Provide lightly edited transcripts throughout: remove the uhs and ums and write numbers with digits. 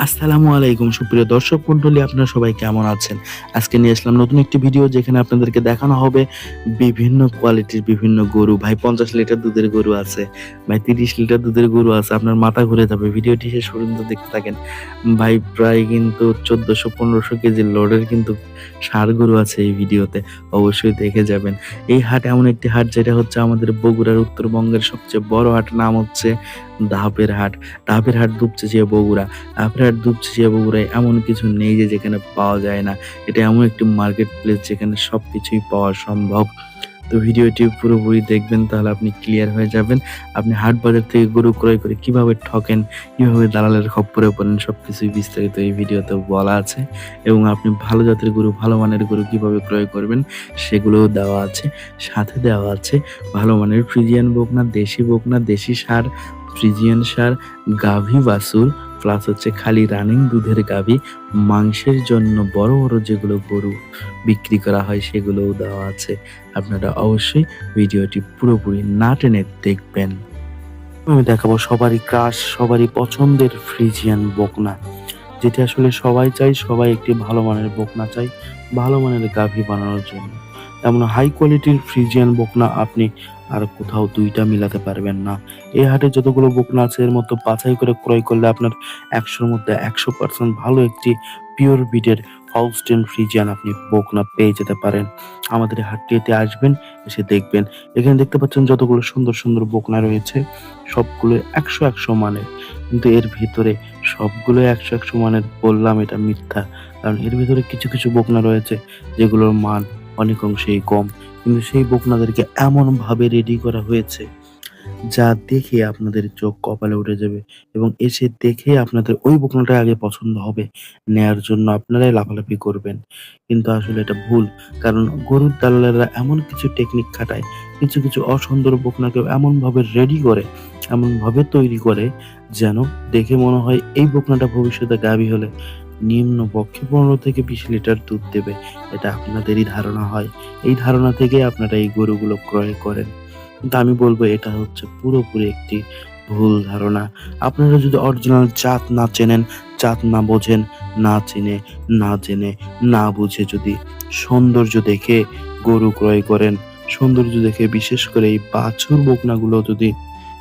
আসসালামু আলাইকুম সুপ্রিয় দর্শক মন্ডলী, আপনারা সবাই কেমন আছেন? আজকে নিয়ে আসলাম নতুন একটি ভিডিও, যেখানে আপনাদেরকে দেখানো হবে বিভিন্ন কোয়ালিটির বিভিন্ন গরু। ভাই ৫০ লিটার দুধের গরু আছে, ভাই ৩০ লিটার দুধের গরু আছে। আপনার মাথা ঘুরে যাবে, ভিডিওটি শেষ পর্যন্ত দেখতে থাকেন। ভাই প্রায় কিন্তু ১৪০০-১৫০০ কেজি লোডের কিন্তু ষাঁড় গরু আছে এই ভিডিওতে। অবশ্যই দেখে যাবেন। এই হাট এমন একটি হাট যেটা হচ্ছে আমাদের বগুড়ার উত্তরবঙ্গের সবচেয়ে বড় হাট। নাম হচ্ছে ধাপের হাট। ধাপের হাট দুপচাঁচিয়া বগুড়া। আপনার দুপচাঁচিয়া বগুড়ায় এমন কিছু নেই যে যেখানে পাওয়া যায় না। এটা এমন একটি মার্কেট প্লেস যেখানে সবকিছুই পাওয়া সম্ভব। তো ভিডিওটি পুরোপুরি দেখবেন, তাহলে আপনি ক্লিয়ার হয়ে যাবেন। আপনি হাট বাজার থেকে গরু ক্রয় করে কিভাবে ঠকেন, কিভাবে দালালের খপ্পরে পড়েন, সবকিছুই বিস্তারিত এই ভিডিওতে বলা আছে। এবং আপনি ভালো জাতের গরু, ভালো মানের গরু কিভাবে ক্রয় করবেন সেগুলোও দেওয়া আছে। সাথে দেওয়া আছে ভালো মানের ফ্রিজিয়ান বকনা, দেশি বকনা, দেশি ষাঁড়, ফ্রিজিয়ান ষাঁড়, গাভী বাছুর, প্লাস হচ্ছে খালি রানিং দুধের গাভী, মাংসের জন্য বড় বড় যেগুলো গরু বিক্রি করা হয় সেগুলোও দেওয়া আছে। আপনারা অবশ্যই ভিডিওটি পুরোপুরি না টেনে দেখবেন। আমি দেখাবো সবারই ক্রাশ, সবারই পছন্দের ফ্রিজিয়ান বকনা, যেটি আসলে সবাই চাই। সবাই একটি ভালো মানের বকনা চাই, ভালো মানের গাভী বানানোর জন্য। এমন হাই কোয়ালিটির ফ্রিজিয়ান বকনা আপনি আর কোথাও দুইটা মিলাতে পারবেন না। এই হাটে যতগুলো বকনা আছে এর মধ্যে বাছাই করে ক্রয় করলে আপনার ১০০-র মধ্যে ১০০% ভালো একটি পিওর ব্রিডের হলস্টেইন ফ্রিজিয়ান আপনি বকনা পেয়ে যেতে পারেন। আমাদের এই হাটটিতে আসবেন, এসে দেখবেন। এখানে দেখতে পাচ্ছেন যতগুলো সুন্দর সুন্দর বকনা রয়েছে, সবগুলো ১০০ মানের। কিন্তু এর ভিতরে সবগুলো ১০০ মানের বললাম এটা মিথ্যা। কারণ এর ভিতরে কিছু কিছু বকনা রয়েছে যেগুলোর মান অনেক অংশেই কম। কিন্তু সেই বকনাদেরকে এমনভাবে রেডি করা হয়েছে যা দেখে আপনাদের চোখ কপালে উঠে যাবে, এবং এসে দেখে আপনাদের ওই বকনাটা আগে পছন্দ হবে। নেয়ার জন্য আপনারাই লাফালাফি করবেন। কিন্তু আসলে এটা ভুল। কারণ গরুর দালালেরা এমন কিছু টেকনিক খাটায়, কিছু কিছু অসুন্দর বকনাকেও এমনভাবে রেডি করে, এমনভাবে তৈরি করে যেন দেখে মনে হয় এই বকনাটা ভবিষ্যতে গাভী হলে নিম্নপক্ষে ১৫ থেকে ২০ লিটার দুধ দেবে। এটা আপনাদেরই ধারণা হয়। এই ধারণা থেকেই আপনারা এই গরুগুলো ক্রয় করেন। কিন্তু আমি বলব এটা হচ্ছে পুরোপুরি একটি ভুল ধারণা। আপনারা যদি অরিজিনাল জাত না চেনেন, জাত না বোঝেন, না চিনে, না জেনে, না বুঝে যদি সৌন্দর্য দেখে গরু ক্রয় করেন, সৌন্দর্য দেখে বিশেষ করে এই বাছুর বকনাগুলো যদি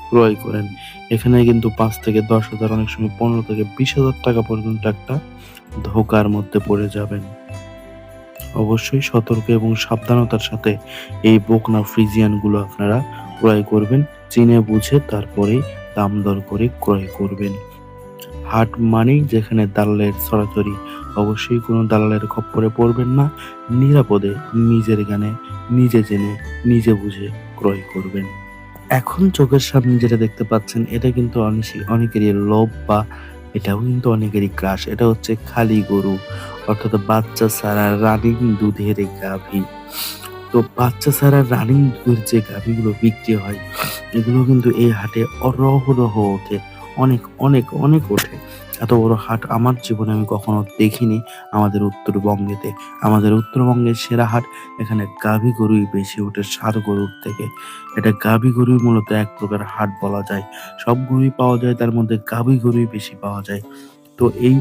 ক্রয় করেন, এখানে কিন্তু ৫ থেকে ১০,০০০, অনেক সময় ১৫ থেকে ২০,০০০ টাকা পর্যন্ত একটা ধোঁকার মধ্যে পড়ে যাবেন। অবশ্যই সতর্ক এবং সাবধানতার সাথে এই বকনা ফ্রিজিয়ান গুলো আপনারা ক্রয় করবেন। চিনে বুঝে তারপরেই দাম দর করে ক্রয় করবেন। হাট মানেই যেখানে দালালের ছড়াছড়ি। অবশ্যই কোনো দালালের খপ্পরে পড়বেন না। নিরাপদে নিজের জ্ঞানে, নিজে জেনে, নিজে বুঝে ক্রয় করবেন। এখন চোখের সামনে যেটা দেখতে পাচ্ছেন এটা কিন্তু অনেকেরই লোভ, বা এটাও কিন্তু অনেকেরই ক্রাশ। এটা হচ্ছে খালি গরু, অর্থাৎ বাচ্চা ছাড়া রানিং দুধের গাভী। তো বাচ্চা ছাড়া রানিং দুধের যে গাভীগুলো বিক্রি হয়, এগুলো কিন্তু এই হাটে অহরহ ওঠে। অনেক অনেক অনেক ওঠে। এত বড় হাট আমার জীবনে আমি কখনো দেখিনি আমাদের উত্তরবঙ্গেতে। আমাদের উত্তরবঙ্গের সেরা হাট। এখানে গাভী গরুই বেশি ওঠে ষাঁড় গরুর থেকে। এটা গাভী গরুই মূলত এক প্রকার হাট বলা যায়। সব গরুই পাওয়া যায়, তার মধ্যে গাভী গরুই বেশি পাওয়া যায়। তো এই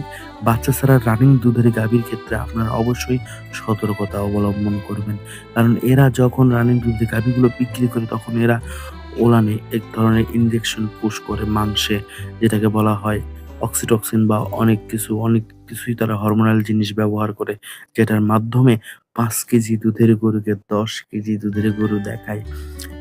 বাচ্চা ছাড়া রানিং দুধের গাভীর ক্ষেত্রে আপনারা অবশ্যই সতর্কতা অবলম্বন করবেন। কারণ এরা যখন রানিং দুধের গাভীগুলো বিক্রি করে, তখন এরা ওলানে এক ধরনের ইনজেকশন পুশ করে মাংসে, যেটাকে বলা হয় অক্সিটক্সিন, বা অনেক কিছুই তারা হরমোনাল জিনিস ব্যবহার করে, যেটার মাধ্যমে ৫ কেজি দুধের গরুকে ১০ কেজি দুধের গরু দেখায়।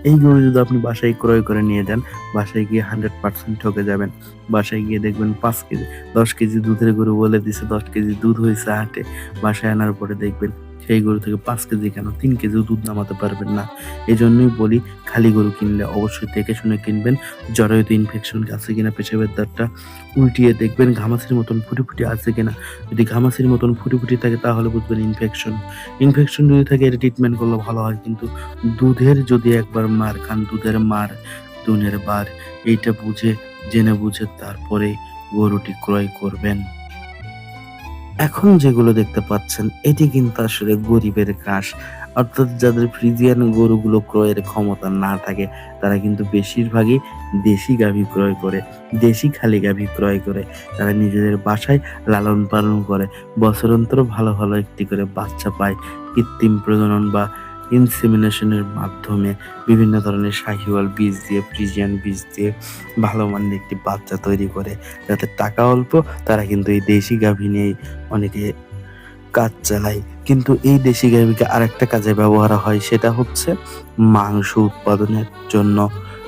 এই গরু যদি আপনি বাসায় ক্রয় করে নিয়ে যান, বাসায় গিয়ে 100% ঠকে যাবেন। বাসায় গিয়ে দেখবেন ৫ কেজি ১০ কেজি দুধের গরু বলে দিছে, ১০ কেজি দুধ হইছে হাটে। বাসায় আনার পরে দেখবেন সেই গরু থেকে ৫ কেজি কেন ৩ কেজিও দুধ নামাতে পারবেন না। এজন্যই বলি, খালি গরু কিনলে অবশ্যই দেখে শুনে কিনবেন। জরায়ুতে ইনফেকশন আছে কিনা, পেশাবের দাঁতটা উল্টিয়ে দেখবেন ঘামাচির মতন ফুটি আছে কিনা। যদি ঘামাচির মতন ফুটি থাকে তাহলে বুঝবেন ইনফেকশন। ইনফেকশন যদি থাকে এটা ট্রিটমেন্ট করলে ভালো হয়। কিন্তু দুধের যদি একবার মার খান, দুধের মার দুনের বার, এইটা বুঝে জেনে বুঝে তারপরে গরুটি ক্রয় করবেন। এখন যেগুলো দেখতে পাচ্ছেন এটি কিন্তু আসলে গরিবের ঘাস। অর্থাৎ যাদের ফ্রিজিয়ান গরুগুলো ক্রয়ের ক্ষমতা না থাকে তারা কিন্তু বেশিরভাগই দেশি গাভী ক্রয় করে, দেশি খালি গাভী ক্রয় করে। তারা নিজেদের বাসায় লালন পালন করে, বছর অন্তর ভালো ভালো একটি করে বাচ্চা পায় কৃত্রিম প্রজনন বা ইনসেমিনেশনের মাধ্যমে। বিভিন্ন ধরনের শাহিওয়াল বীজ দিয়ে, ফ্রিজিয়ান বীজ দিয়ে ভালো মানের একটি বাচ্চা তৈরি করে। যাদের টাকা অল্প তারা কিন্তু এই দেশি গাভী নিয়েই অনেকে কাজ চালায়। কিন্তু এই দেশি গাভীকে আরেকটা কাজে ব্যবহার হয়, সেটা হচ্ছে মাংস উৎপাদনের জন্য।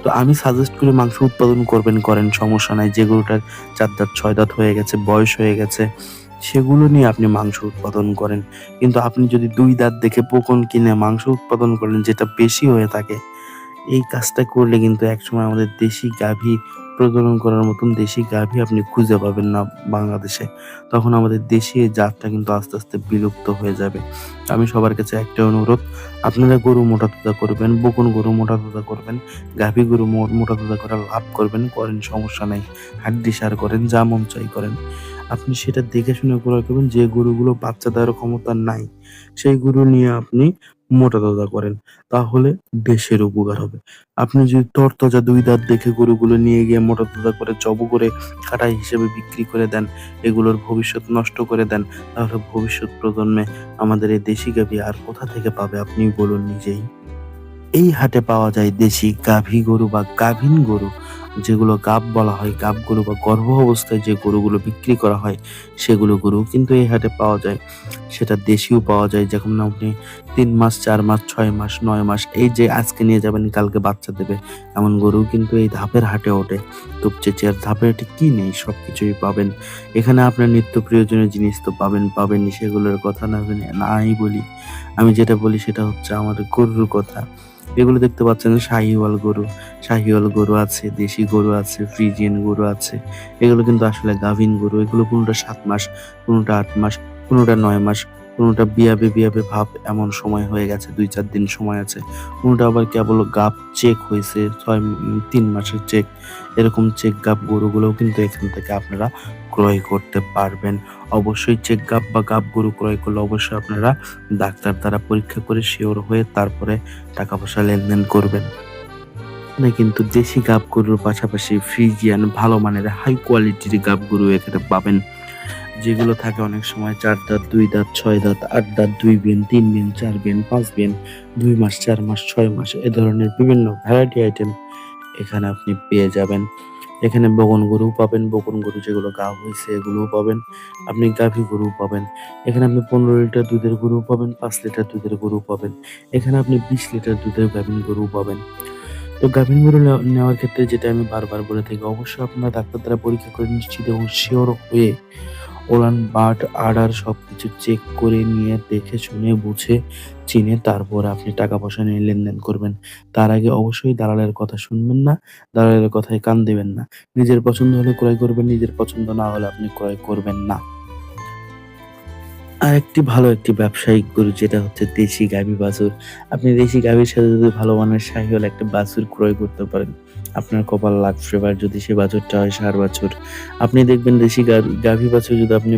তো আমি সাজেস্ট করি মাংস উৎপাদন করবেন, করেন, সমস্যা নাই। যে গরুটার 4 দাঁত 6 দাঁত হয়ে গেছে, বয়স হয়ে গেছে, সেগুলো নিয়ে আপনি মাংস উৎপাদন করেন। কিন্তু আপনি যদি 2 দাঁত দেখে বকন কিনে মাংস উৎপাদন করেন, যেটা বেশি হয়ে থাকে, এই কাজটা করলে কিন্তু একসময় আমাদের দেশি গাভী প্রজনন করার মতন দেশি গাভী আপনি খুঁজে পাবেন না বাংলাদেশে। তখন আমাদের দেশি এই জাতটা কিন্তু আস্তে আস্তে বিলুপ্ত হয়ে যাবে। আমি সবার কাছে একটা অনুরোধ, আপনারা গরু মোটা-তাজা করবেন, বকন গরু মোটা-তাজা করবেন, গাভী গরু মোটা-তাজা করার লাভ করবেন, করেন, সমস্যা নাই। হাড্ডি সার করেন, যা মন চাই করেন। আপনি সেটা দেখে শুনে ক্রয় করবেন। যে গরুগুলো বাচ্চা দেওয়ার ক্ষমতা নাই, সেই গরু নিয়ে আপনি মোটা-তাজা করেন। তাহলে দেশের উপকার হবে। আপনি যদি তরতাজা 2 দাঁত দেখে গরুগুলো নিয়ে গিয়ে মোটা-তাজা করে জবো করে কাটাই হিসেবে বিক্রি করে দেন, এগুলোর ভবিষ্যৎ নষ্ট করে দেন, তাহলে ভবিষ্যৎ প্রজন্মে আমাদের এই দেশি গাভী আর কোথা থেকে পাবে আপনিই বলুন নিজেই। এই হাটে পাওয়া যায় দেশি গাভী গরু বা গাভীন গরু, যেগুলো গাব বলা হয়। গাব গরু বা গর্ভ অবস্থায় যে গরুগুলো বিক্রি করা হয়, সেগুলো গরু কিন্তু এই হাটে পাওয়া যায়। সেটা দেশিও পাওয়া যায়, যখন আপনি 3 মাস, 4 মাস, 6 মাস, 9 মাস, এই যে আজকে নিয়ে যাবেন কালকে বাচ্চা দেবে, এমন গরু কিন্তু এই ধাপের হাটে ওঠে। তোপচেচিয়ার ধাপের হাটে কি নেই, সবকিছুই পাবেন। এখানে আপনার নিত্য প্রয়োজনীয় জিনিস তো পাবেনই, সেগুলোর কথা না জেনে নাই বলি। আমি যেটা বলি সেটা হচ্ছে আমাদের গরুর কথা। এগুলো দেখতে পাচ্ছেন শাহিওয়াল গরু আছে, দেশি গরু আছে, ফ্রিজিয়ান গরু আছে। এগুলো কিন্তু আসলে গাভীন গরু। এগুলো কোনোটা 7 মাস, কোনোটা 8 মাস, কোনোটা 9 মাস, কোনোটা বিয়াবে ভাব এমন সময় হয়ে গেছে, 2-4 দিন সময় আছে। কোনোটা আবার কেবল গাব চেক হয়েছে 3 মাসের চেক। এরকম চেক গাব গরুগুলোও কিন্তু এখান থেকে আপনারা ক্রয় করতে পারবেন। অবশ্যই চেক গাব বা গাব গরু ক্রয় করলে অবশ্যই আপনারা ডাক্তার দ্বারা পরীক্ষা করে শিওর হয়ে তারপরে টাকা পয়সা লেনদেন করবেন। এখানে কিন্তু দেশি গাব গরুর পাশাপাশি ফ্রিজিয়ান ভালো মানের হাই কোয়ালিটির গাব গরু এখানে পাবেন, যেগুলো থাকে অনেক সময় 4 দাঁত, 2 দাঁত, 6 দাঁত, 8 দাঁত, 2 বেন, 3 বেন, 4 বেন, 5 বেন, 2 মাস, 4 মাস, 6 মাস, এ ধরনের বিভিন্ন ভ্যারাইটি আইটেম এখানে আপনি পেয়ে যাবেন। এখানে বকন গরুও পাবেন, বকন গরু যেগুলো গাব হইছে এগুলোও পাবেন। আপনি গাভী গরুও পাবেন। এখানে আপনি 15 লিটার দুধের গরুও পাবেন, 5 লিটার দুধের গরুও পাবেন। এখানে আপনি 20 লিটার দুধের গাভীন গরুও পাবেন। তো গাভীন গরু নেওয়ার ক্ষেত্রে যেটা আমি বারবার বলে থাকি, অবশ্যই আপনারা ডাক্তার দ্বারা পরীক্ষা করে নিশ্চিত এবং সিওর হয়ে ওলান বাট আডার সবকিছু চেক করে নিয়ে দেখে শুনে বুঝে চিনে তারপর আপনি টাকা পয়সা নিয়ে লেনদেন করবেন। তার আগে অবশ্যই দালালের কথা শুনবেন না, দালালের কথায় কান দিবেন না। নিজের পছন্দ হলে ক্রয় করবেন, নিজের পছন্দ না হলে আপনি ক্রয় করবেন না। আরেকটি ভালো একটি ব্যবসায়িক গরু যেটা হচ্ছে দেশি গাভী বাছুর। আপনি দেশি গাভীর সাথে যদি ভালো মানের শাহিওয়াল একটা বাছুর ক্রয় করতে পারেন, আপনার কপাল লাগবে। এবার যদি সে বাছুরটা হয় ষাঁড় বাছুর, আপনি দেখবেন দেশি গাভী বাছুর যদি আপনি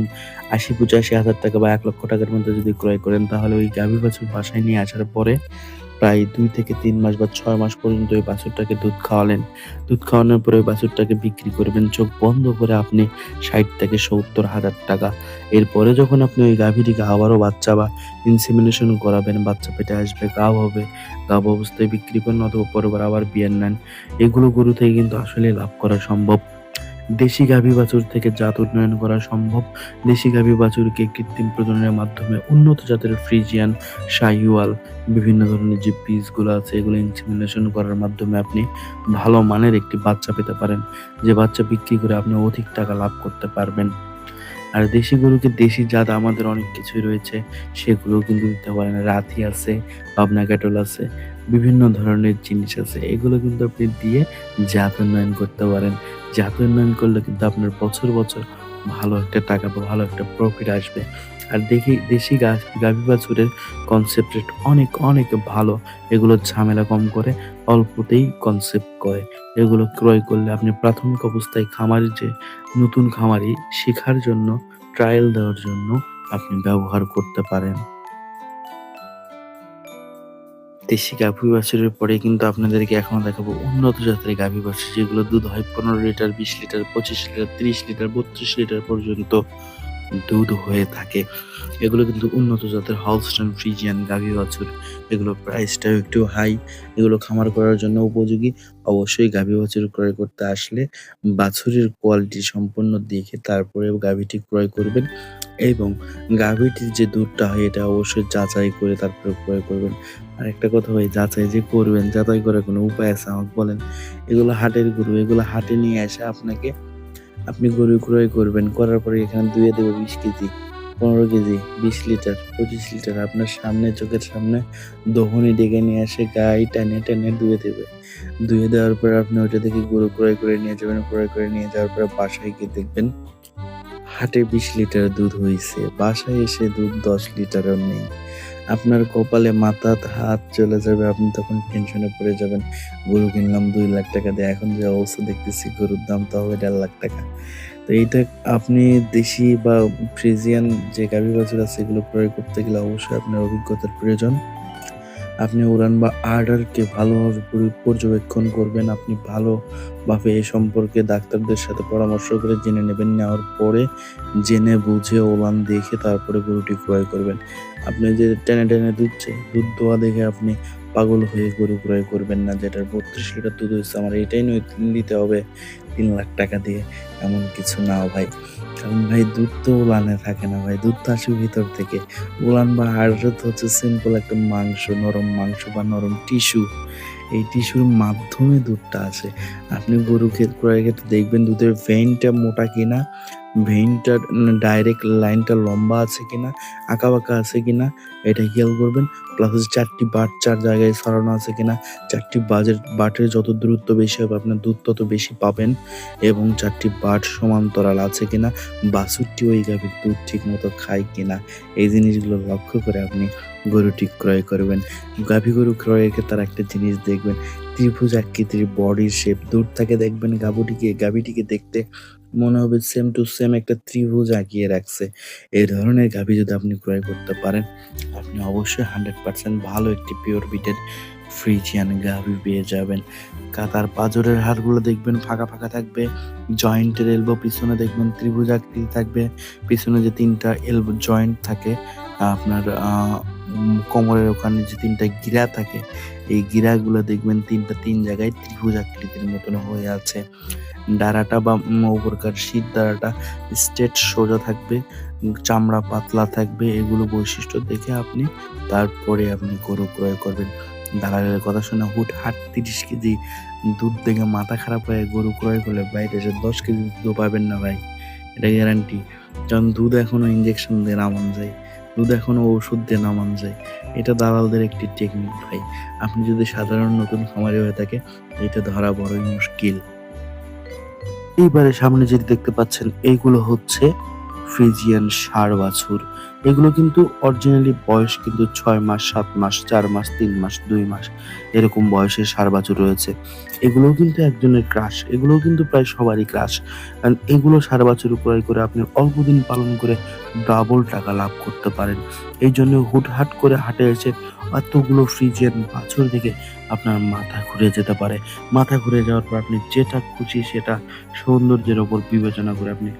৮০-৮৫ হাজার টাকা বা ১ লক্ষ টাকার মধ্যে যদি ক্রয় করেন, তাহলে ওই গাভী বাছুর বাসায় নিয়ে আসার পরে প্রায় 2 থেকে 3 মাস বা 6 মাস পর্যন্ত ওই বাছুরটাকে দুধ খাওয়ালেন। দুধ খাওয়ানোর পরে ওই বাছুরটাকে বিক্রি করবেন চোখ বন্ধ করে আপনি ৬০ থেকে ৭০ হাজার টাকা। এরপরে যখন আপনি ওই গাভীটিকে আবারও বাচ্চা বা ইনসেমিনেশন করাবেন, বাচ্চা পেটে আসবে, গাব হবে, গাব অবস্থায় বিক্রি করেন অথবা পরেরবার আবার বিয়ান নেন। এগুলো গরু থেকে কিন্তু আসলে লাভ করা সম্ভব। দেশি গাভী বাছুর থেকে জাত উন্নয়ন করা সম্ভব। দেশি গাভী বাছুরকে কৃত্রিম প্রজননের মাধ্যমে উন্নত জাতের ফ্রিজিয়ান, শাহিওয়াল, বিভিন্ন ধরনের যে বীজগুলো আছে এগুলো ইনসেমিনেশন করার মাধ্যমে আপনি ভালো মানের একটি বাচ্চা পেতে পারেন। যে বাচ্চা বিক্রি করে আপনি অধিক টাকা লাভ করতে পারবেন। আর দেশি গরুকে দেশি জাত আমাদের অনেক কিছুই রয়েছে, সেগুলোও কিন্তু দিতে পারেন। রাথি আছে, পাবনা ক্যাটল আছে, বিভিন্ন ধরনের জিনিস আছে। এগুলো কিন্তু আপনি দিয়ে জাত উন্নয়ন করতে পারেন। জাত উন্নয়ন করলে কিন্তু আপনার বছর, বছর ভালো একটা টাকা বা ভালো একটা প্রফিট আসবে। আর দেশি গাভী বাছুরের কনসেপ্ট রেট অনেক, অনেক ভালো। এগুলো ঝামেলা কম করে, অল্পতেই কনসেপ্ট করে। এগুলো ক্রয় করলে আপনি প্রাথমিক অবস্থায় নতুন খামারি শেখার জন্য, ট্রায়াল দেওয়ার জন্য আপনি ব্যবহার করতে পারেন। দেশি গাভী বাছুরের পরে কিন্তু আপনাদেরকে এখন দেখাবো উন্নত জাতের গাভী বাছুর, যেগুলো দুধ হয় 15 litre, 20 litre, 25 litre, 30 litre, 32 litre পর্যন্ত দুধ হয়ে থাকে। এগুলো কিন্তু উন্নত জাতের হলস্টাইন ফ্রিজিয়ান গাভী বাছুর। এগুলোর প্রাইসটাও একটু হাই। এগুলো খামার করার জন্য উপযোগী। অবশ্যই গাভী বাছুর ক্রয় করতে আসলে বাছুরের কোয়ালিটি সম্পূর্ণ দেখে তারপরে গাভীটি ক্রয় করবেন এবং গাভীটির যে দুধটা হয় এটা অবশ্যই যাচাই করে তারপরে ক্রয় করবেন। আরেকটা কথা ভাই, যাচাই যে করবেন, যাচাই করার কোনো উপায় আছে আমাকে বলেন? এগুলো হাটের গরু, এগুলো হাটে নিয়ে এসে আপনি গরু ক্রয় করবেন, করার পরে এখানে দুয়ে দেবে 20 কেজি, 15 কেজি, 20 লিটার, 25 লিটার আপনার সামনে, চোখের সামনে দহনি ডেকে নিয়ে এসে গায়ে টেনে টেনে দুয়ে দেবে। দুয়ে দেওয়ার পর আপনি ওইটা দেখে গরু ক্রয় করে নিয়ে যাবেন। ক্রয় করে নিয়ে যাওয়ার পর বাসায় গিয়ে দেখবেন হাটে 20 লিটার দুধ হইছে, বাসায় এসে দুধ 10 লিটারও নেই। আপনার কপালে মাথা হাত চলে যাবে, আপনি তখন টেনশনে পড়ে যাবেন। গরু কিনলাম 2 লাখ টাকা দিয়ে, এখন যে অবস্থা দেখতেছি গরুর দাম তো হবে 1.5 লাখ টাকা। তো এইটা আপনি দেশি বা ফ্রিজিয়ান যে গাভী বাছুর আছে এগুলো ক্রয় করতে গেলে অবশ্যই আপনার অভিজ্ঞতার প্রয়োজন। আপনি উড়ান বা আর্ডারকে ভালোভাবে পর্যবেক্ষণ করবেন। আপনি ভালোভাবে এ সম্পর্কে ডাক্তারদের সাথে পরামর্শ করে জেনে নেবেন। নেওয়ার পরে জেনে বুঝে উলান দেখে তারপরে গরুটি ক্রয় করবেন। আপনি যে টেনে টেনে দুধ দোয়া দেখে আপনি পাগল হয়ে গরু ক্রয় করবেন না, যেটার 32 লিটার দুধ হয়েছে আমার এটাই নিতে হবে 3 লাখ টাকা দিয়ে, এমন কিছু না ভাই। কারণ ভাই দুধ তো উলানে থাকে না ভাই, দুধ তো আসে ভিতর থেকে। উলান বা হাড় তো হচ্ছে সিম্পল একটা মাংস, নরম মাংস বা নরম টিস্যু। এই টিস্যুর মাধ্যমে দুধটা আসে। আপনি গরু ক্রয়ের ক্ষেত্রে দেখবেন দুধের ভেইনটা মোটা কিনা, ভেইনটার ডাইরেক্ট লাইনটা লম্বা আছে কিনা, আঁকাবাঁকা আছে কিনা এটা খেয়াল করবেন। প্লাস হচ্ছে 4টি বাট 4 জায়গায় ছড়ানো আছে কিনা। 4টি বাটের যত দূরত্ব বেশি হবে আপনার দুধ তত বেশি পাবেন এবং 4টি বাট সমান্তরাল আছে কিনা, বাছুরটি ওই গাভীর দুধ ঠিক মতো খায় কিনা, এই জিনিসগুলো লক্ষ্য করে আপনি গরুটি ক্রয় করবেন। গাভী গরু ক্রয়ের ক্ষেত্রে একটা জিনিস দেখবেন, ত্রিভুজ আকৃতির বডির শেপ। দূর থেকে দেখবেন গাভীটিকে দেখতে মনে হবে সেম টু সেম একটা ত্রিভুজ আঁকিয়ে রাখছে। এই ধরনের গাভী যদি আপনি ক্রয় করতে পারেন, আপনি অবশ্যই 100% ভালো একটি পিওর বিটের ফ্রিজিয়ান গাভী পেয়ে যাবেন। কাতার পাঁজরের হাড়গুলো দেখবেন ফাঁকা ফাঁকা থাকবে, জয়েন্টের এলবো পিছনে দেখবেন ত্রিভুজ আকৃতি থাকবে। পিছনে যে 3টা এলবো জয়েন্ট থাকে আপনার কোমরের ওখানে যে 3টা গিরা থাকে, এই গিরাগুলো দেখবেন 3 জায়গায় ত্রিভুজ আকৃতির মতন হয়ে আছে। ডারাটা বা উপরকার শীত ডারাটা স্ট্রেট সোজা থাকবে, চামড়া পাতলা থাকবে। এগুলো বৈশিষ্ট্য দেখে তারপরে আপনি গরু ক্রয় করবেন। দালালের কথা শুনে হুটহাট 30 কেজি দুধ দেখে মাথা খারাপ হয়ে গরু ক্রয় করলে বাইরে যে 10 কেজি দুধ পাবেন না ভাই, এটা গ্যারান্টি। কারণ দুধ এখনো ইঞ্জেকশন দিয়ে নামান যায়, দুধ এখনো ওষুধ দিয়ে নামান যায়। এটা দালালদের একটি টেকনিক ভাই। আপনি যদি সাধারণ নতুন খামারি হয়ে থাকে এটা ধরা বড়ই মুশকিল। এইবারে সামনে যেটি দেখতে পাচ্ছেন এইগুলো হচ্ছে ফ্রিজিয়ান ষাঁড় বাছুর। এগুলো কিন্তু অরিজিনালি বয়স কিন্তু 6 মাস, 7 মাস, 4 মাস, 3 মাস, 2 মাস এরকম বয়সের ষাঁড় বাছুর রয়েছে। এগুলোও কিন্তু একজনের ক্রাশ, এগুলোও কিন্তু প্রায় সবারই ক্রাশ। কারণ এগুলো ষাঁড় বাছুর ক্রয় করে আপনি অল্প দিন পালন করে ডাবল টাকা লাভ করতে পারেন। এই জন্য হুটহাট করে হাটে এসে এতগুলো ফ্রিজিয়ান বাছুর দেখে আপনার মাথা ঘুরে যেতে পারে। মাথা ঘুরে যাওয়ার পর আপনি যেটা খুশি সেটা সৌন্দর্যের ওপর বিবেচনা করে আপনি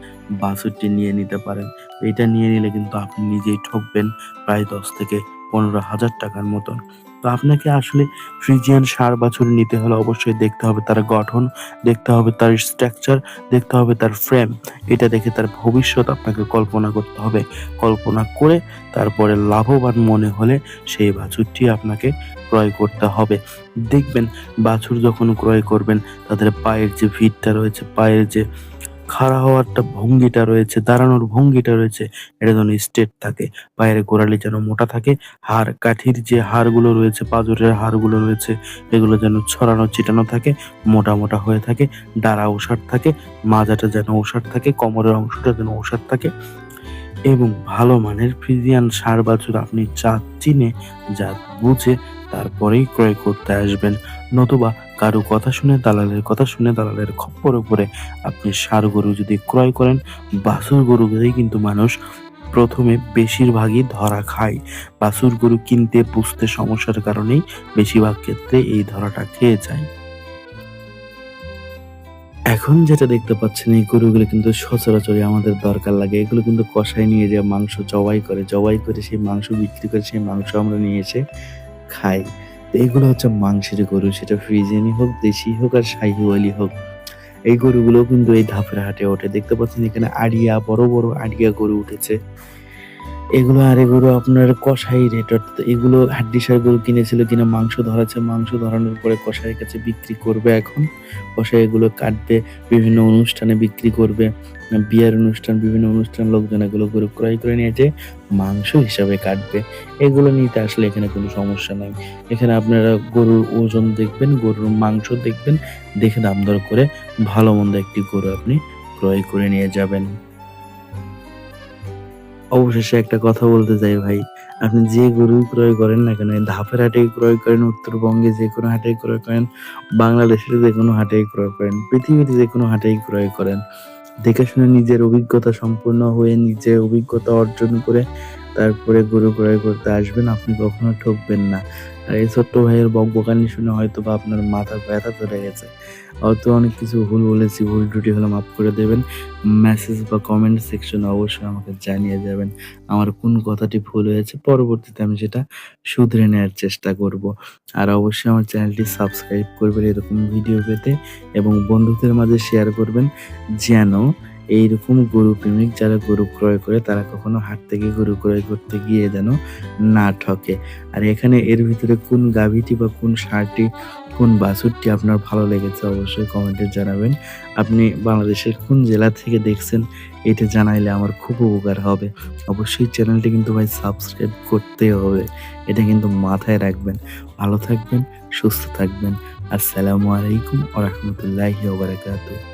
বাছুরটি নিয়ে নিতে পারেন। এটা নিয়ে নিলে কিন্তু আপনি নিজেই ঠকবেন প্রায় 10 থেকে 15,000 টাকার মতন। তো আপনাকে আসলে ফ্রিজিয়ান ষাঁড় বাছুর নিতে হলে অবশ্যই দেখতে হবে তার গঠন, দেখতে হবে তার স্ট্রাকচার, দেখতে হবে তার ফ্রেম। এটা দেখে তার ভবিষ্যৎ আপনাকে কল্পনা করতে হবে। কল্পনা করে তারপরে লাভবান মনে হলে সেই বাছুরটি আপনাকে ক্রয় করতে হবে। দেখবেন বাছুর যখন ক্রয় করবেন তাদের পায়ের যে ভিতটা রয়েছে, পায়ের যে খাড়া হওয়ারটা ভঙ্গিটা রয়েছে, দাঁড়ানোর ভঙ্গিটা রয়েছে, এটা যেন স্ট্রেট থাকে। পায়ের গোড়ালি যেন মোটা থাকে। কাঠির যে হাড়গুলো রয়েছে, পাঁজরের হাড়গুলো রয়েছে, এগুলো যেন ছড়ানো ছিটানো থাকে, মোটা মোটা হয়ে থাকে। ডাড়া ওষার থাকে, মাজাটা যেন ওষার থাকে, কোমরের অংশটা যেন ওষার থাকে। এবং ভালো মানের ফ্রিজিয়ান ষাঁড় বাছুর আপনি জাত চিনে, জাত বুঝে তারপরেই ক্রয় করতে আসবেন। নতুবা কারো কথা শুনে, দালালের কথা শুনে, দালালের খপ্পরে পড়ে আপনি ষাঁড় গরু যদি ক্রয় করেন, বাছুর গরুকেই কিন্তু মানুষ প্রথমে বেশিরভাগই ধরা খায়। বাছুর গরু কিনতে পুষতে সমস্যার কারণেই বেশিরভাগ ক্ষেত্রে এই ধরাটা খেয়ে যায়। এখন যেটা দেখতে পাচ্ছেন এই গরুগুলো কিন্তু সচরাচরই আমাদের দরকার লাগে। এগুলো কিন্তু কষায় নিয়ে যেয়ে মাংস জবাই করে। জবাই করে সেই মাংস বিক্রি করে সেই মাংস আমরা নিয়ে এসে খাই। তো এগুলো হচ্ছে মাংসের গরু। সেটা ফ্রিজিয়ানি হোক, দেশি হোক আর শাহিওয়ালি হোক। এই গরুগুলোও কিন্তু এই ধাপের হাটে ওঠে। দেখতে পাচ্ছেন এখানে আড়িয়া, বড়, বড় আড়িয়া গরু উঠেছে। এগুলো আপনার কসাই রেট, অর্থাৎ এগুলো হাড্ডিসার গরু কিনেছিল কিনা মাংস ধরাচ্ছে, মাংস ধরানোর পরে কসাইয়ের কাছে বিক্রি করবে এখন। কসাই এগুলো কাটবে, বিভিন্ন অনুষ্ঠানে বিক্রি করবে। বিয়ের অনুষ্ঠান, বিভিন্ন অনুষ্ঠান লোকজন এগুলো গরু ক্রয় করে নিয়ে যেয়ে মাংস হিসাবে কাটবে। এগুলো নিতে আসলে এখানে কোনো সমস্যা নাই। এখানে আপনারা গরুর ওজন দেখবেন, গরুর মাংস দেখবেন, দেখে দাম দর করে ভালো মন্দ একটি গরু আপনি ক্রয় করে নিয়ে যাবেন। অবশেষে একটা কথা বলতে চাই ভাই, আপনি যে গরুই ক্রয় করেন না কেন, এই ধাপের হাটেই ক্রয় করেন, উত্তরবঙ্গে যেকোনো হাটেই ক্রয় করেন, বাংলাদেশের যেকোনো হাটেই ক্রয় করেন, পৃথিবীতে যেকোনো হাটেই ক্রয় করেন, দেখে শুনে নিজের অভিজ্ঞতা সম্পন্ন হয়ে নিজে অভিজ্ঞতা অর্জন করে তারপরে গরু ক্রয় করতে আসবেন, আপনি কখনো ঠকবেন না। আর এই ছোট্ট ভাইয়ের বকবকানি শুনে হয়তোবা আপনার মাথা ব্যথা ধরে গেছে। হয়তো অনেক কিছু ভুল বলেছি, ভুল ত্রুটি হলে মাফ করে দেবেন। মেসেজ বা কমেন্ট সেকশনে অবশ্যই আমাকে জানিয়ে যাবেন আমার কোন কথাটি ভুল হয়েছে। পরবর্তীতে আমি সেটা শুধরে নেয়ার চেষ্টা করব। আর অবশ্যই আমার চ্যানেলটি সাবস্ক্রাইব করবেন এরকম ভিডিও পেতে, এবং বন্ধুদের মাঝে শেয়ার করবেন যেন এইরকম গরু প্রেমিক যারা গরু ক্রয় করে তারা কখনো হাট থেকে গরু ক্রয় করতে গিয়ে যেন না ঠকে। আর এখানে এর ভিতরে কোন গাভীটি বা কোন ষাঁড়টি, কোন বাছুরটি আপনার ভালো লেগেছে অবশ্যই কমেন্টে জানাবেন। আপনি বাংলাদেশের কোন জেলা থেকে দেখছেন এটা জানাইলে আমার খুব উপকার হবে। অবশ্যই চ্যানেলটি কিন্তু ভাই সাবস্ক্রাইব করতেই হবে। এটা কিন্তু মাথায় রাখবেন। ভালো থাকবেন, সুস্থ থাকবেন। আসসালামু আলাইকুম ওয়া রাহমাতুল্লাহি ওয়া বারাকাতুহু।